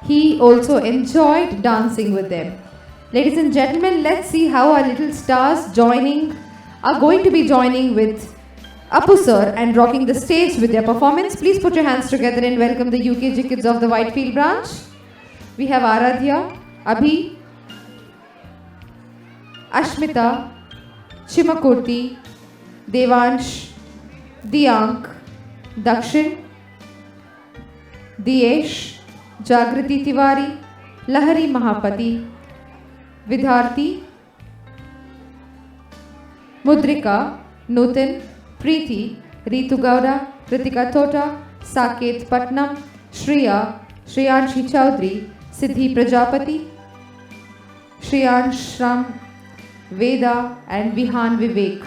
he also enjoyed dancing with them. Ladies and gentlemen, let's see how our little stars are going to be joining with Apu sir and rocking the stage with their performance. Please put your hands together and welcome the UKG kids of the Whitefield branch. We have Aradhya, Abhi, Ashmita, Chimakurti, Devansh, Diyank, Dakshin, Diyesh, Jagriti Tiwari, Lahari Mahapati, Vidharthi, Mudrika, Nutin, Preeti, Ritu Gowda, Kritika Tota, Saket Patnam, Shriya, Shriyanshi Chaudhary, Siddhi Prajapati, Shriyansh Ram, Veda and Vihan Vivek.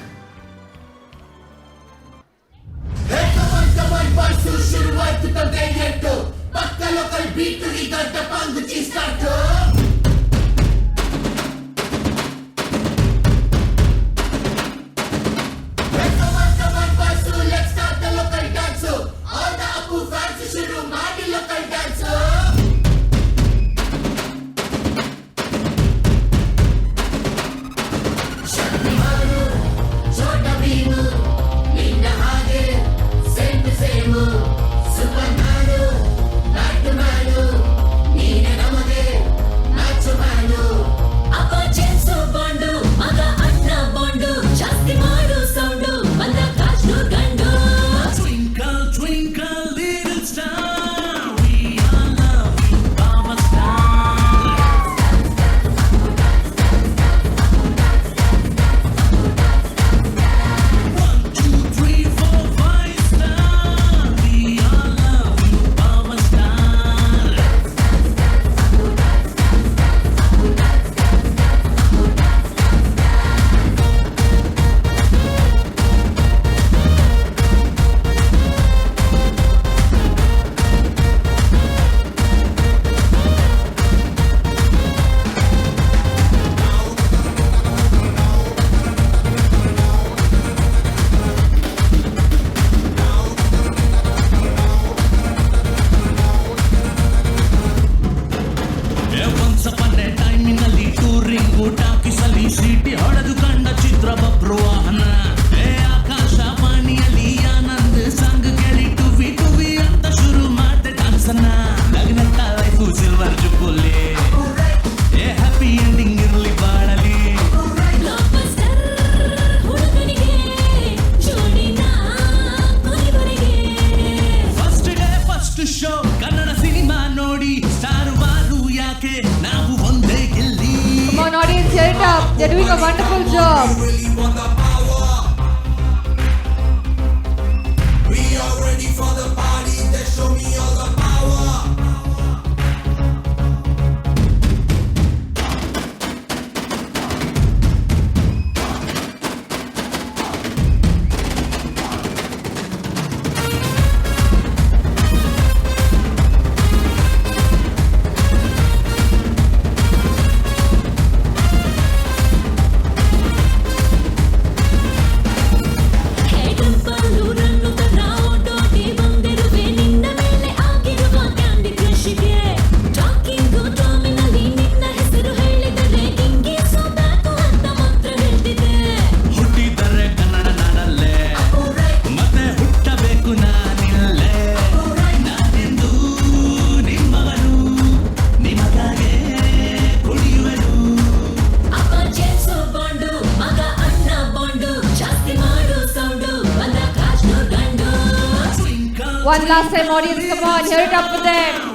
Come on audience, hear it up. They're doing a wonderful job. We are ready for the party. They show me all the power. One last time audience, come on, hear it up for them.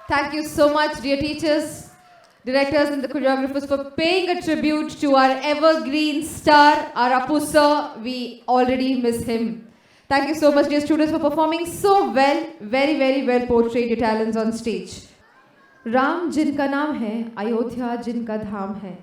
Thank you so much, dear teachers, directors and the choreographers for paying a tribute to our evergreen star, our Apu sir. We already miss him. Thank you so much, dear students, for performing so well. Very, very well portrayed your talents on stage. Ram जिनका नाम है, अयोध्या जिनका धाम है.